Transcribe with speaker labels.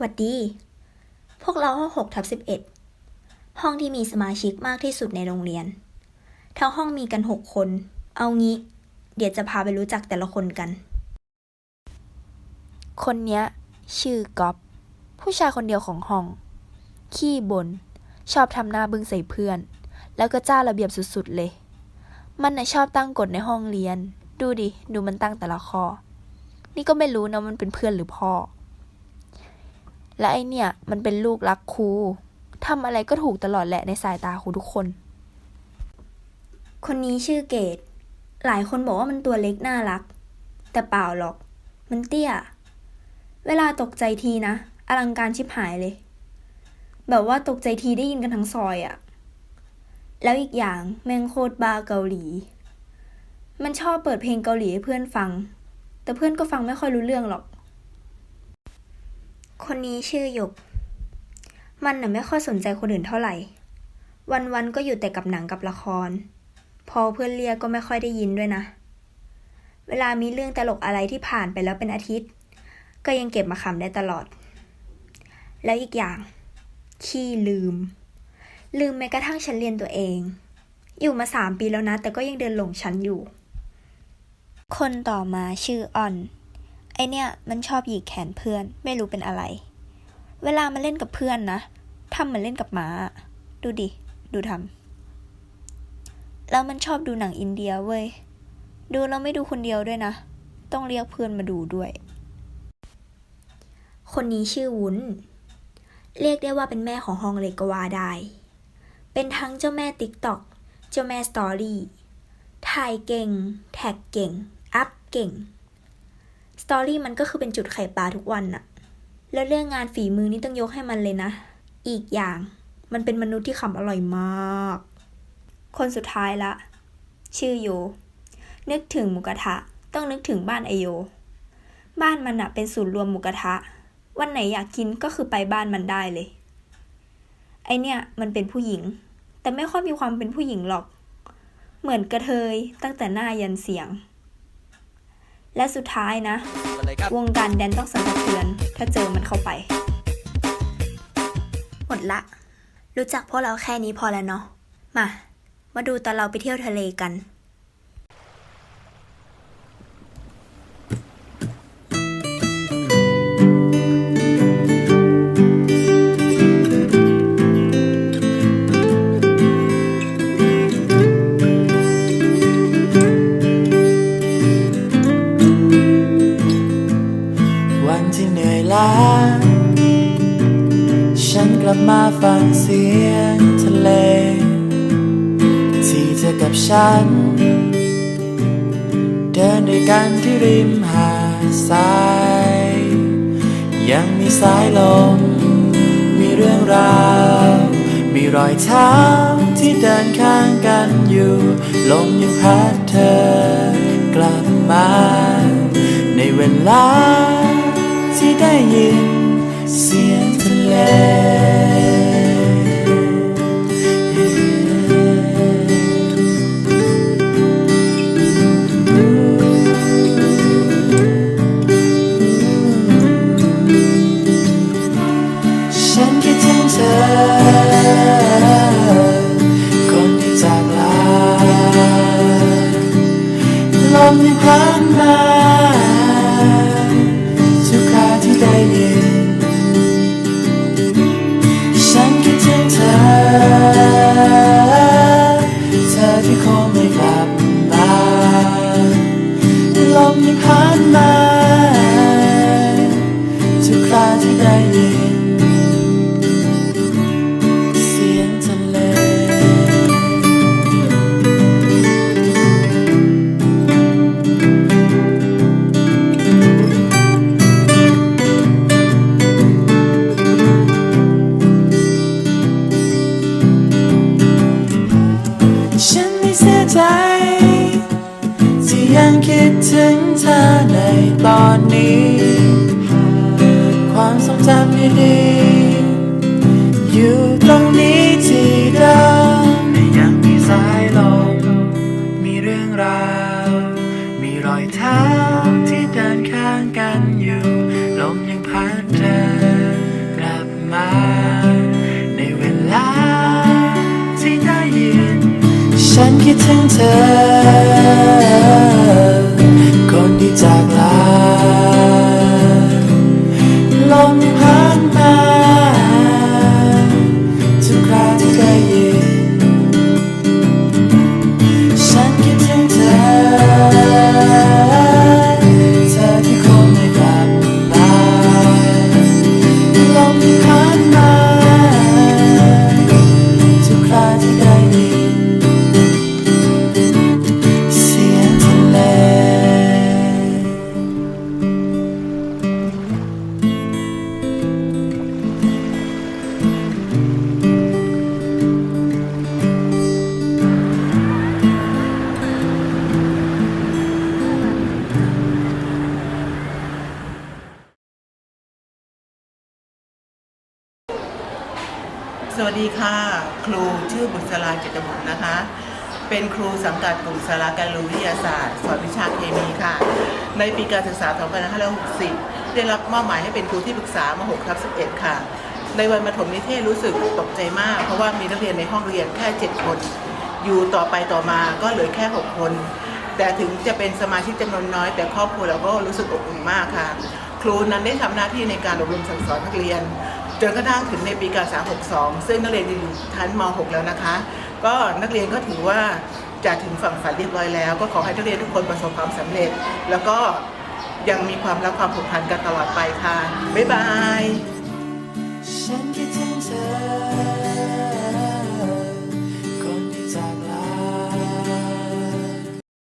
Speaker 1: หวัดดี พวกเราห้อง6/11ห้องที่มีสมาชิกมากที่สุดในโรงเรียน ทั้งห้องมีกัน6 คน เอางี้ เดี๋ยวจะพาไปรู้จักแต่ละคนกัน คนเนี้ยชื่อก๊อฟผู้ชายคนเดียวของห้อง ขี้บ่น ชอบทำหน้าบึ้งใส่เพื่อน แล้วก็เจ้าระเบียบสุดๆเลย มันน่ะชอบตั้งกฎในห้องเรียน ดูดิ ดูมันตั้งแต่ละข้อ นี่ก็ไม่รู้นะมันเป็นเพื่อนหรือพ่อ และไอเนี่ยมันเป็นลูกรักครู ทำอะไรก็ถูกตลอดแหละในสายตาครูทุกคน คนนี้ชื่อเกด หลายคนบอกว่ามันตัวเล็กน่ารัก แต่เปล่าหรอก มันเตี้ย เวลาตกใจทีนะ อลังการชิบหายเลย แบบว่าตกใจทีได้ยินกันทั้งซอยอะแล้วอีกอย่างแม่งโคตรบ้าเกาหลี มันชอบเปิดเพลงเกาหลีให้เพื่อนฟัง แต่เพื่อนก็ฟังไม่ค่อยรู้เรื่องหรอก คนนี้ชื่อหยก มันน่ะไม่ค่อยสนใจคนอื่นเท่าไหร่ วันๆก็อยู่แต่กับหนังกับละคร พอเพื่อนเรียกก็ไม่ค่อยได้ยินด้วยนะ เวลามีเรื่องตลกอะไรที่ผ่านไปแล้วเป็นอาทิตย์ ก็ยังเก็บมาขำได้ตลอด แล้วอีกอย่าง ขี้ลืมแม้กระทั่งชั้นเรียนตัวเอง อยู่มา3 ปีแล้วนะ แต่ก็ยังเดินหลงชั้นอยู่ คนต่อมาชื่ออ่อน ไอเนี่ยมันชอบหยิกแขนเพื่อนไม่รู้เป็นอะไร เวลามันเล่นกับเพื่อนนะทำเหมือนเล่นกับหมาดูดิ ดูทำแล้วมันชอบดูหนังอินเดียเว้ย ดูแล้วไม่ดูคนเดียวด้วยนะ ต้องเรียกเพื่อนมาดูด้วย คนนี้ชื่อวุ้น เรียกได้ว่าเป็นแม่ของห้องเลยก็ว่าได้ เป็นทั้งเจ้าแม่ติ๊กต็อก เจ้าแม่สตอรี่ ถ่ายเก่ง แท็กเก่ง อัพเก่ง สตอรี่มันก็คือเป็นจุดไข่ปลาทุกวันน่ะ แล้วเรื่องงานฝีมือนี่ต้องยกให้มันเลยนะ อีกอย่างมันเป็นมนุษย์ที่ขำอร่อยมาก คนสุดท้ายละ ชื่อโย นึกถึงหมูกระทะต้องนึกถึงบ้านไอโย บ้านมันน่ะเป็นศูนย์รวมหมูกระทะ วันไหนอยากกินก็คือไปบ้านมันได้เลย ไอเนี่ยมันเป็นผู้หญิง แต่ไม่ค่อยมีความเป็นผู้หญิงหรอก เหมือนกระเทยตั้งแต่หน้ายันเสียง และสุดท้ายนะ วงการแดนต้องสั่นสะเทือนถ้าเจอมันเข้าไป หมดละ รู้จักพวกเราแค่นี้พอแล้วเนาะ มาดูตอนเราไปเที่ยวทะเลกัน
Speaker 2: วันที่เหนื่อยล้าฉันกลับมาฟังเสียงทะเลที่เธอกับฉันเดินด้วยกันที่ริมหาดทรายยังมีสายลมมีเรื่องราวมีรอยเท้าที่เดินข้างกันอยู่ลมยังพัดเธอกลับมาในเวลาที่ได้ยินเสียงทะเลฉันคิดถึงเธอคนที่จากลาลมยังพัดมาทุกคราที่ได้ยินฉันคิดถึงเธอที่คงไม่กลับมาลมยังพัดมาทุกคราที่ได้ยินเสียงทะเลฉันไม่เสียใจที่ยังคิดถึงเธอในตอนนี้ความทรงจำดีๆอยู่ตรงนี้ที่เดิมและยังมีสายลมมีเรื่องราวมีรอยเท้าที่เดินข้างกันอยู่ลมยังพัดเธอ ฉันคิดถึงเธอคนที่จากลาลมพัดมาทุกคราที่ได้ยินฉันคิดถึงเธอที่คงไม่กลับมาลมพัดมาทุกคราที่ได้ยินเสียงทะเล
Speaker 3: สวัสดีค่ะครูชื่อบุษราเจตบุตรนะคะ เป็นครูสังกัดกลุ่มสาราการรู้วิทยาศาสตร์สอนวิชาเคมีค่ะ ในปีการศึกษา 2560 ได้รับมอบหมายให้เป็นครูที่ปรึกษามา6/11 ค่ะ ในวันประถมนิเทศรู้สึกตกใจมากเพราะว่ามีนักเรียนในห้องเรียนแค่ 7 คน อยู่ต่อไปต่อมาก็เหลือแค่ 6 คน แต่ถึงจะเป็นสมาชิกจำนวนน้อยแต่ครอบครัวเราก็รู้สึกอบอุ่นมากค่ะ ครูนั้นได้ทำหน้าที่ในการอบรมสั่งสอนนักเรียนจนกระทั่งถึงในปีการศึกษา 62 ซึ่งนักเรียนอยู่ชั้นม .6 แล้วนะคะ ก็นักเรียนก็ถือว่าจะถึงฝั่งฝันเรียบร้อยแล้ว ก็ขอให้นักเรียนทุกคนประสบความสำเร็จ แล้วก็ยังมีความรักความผูกพันกันตลอดไปค่ะ บ๊ายบาย
Speaker 2: ฉันคิดถึงเธอ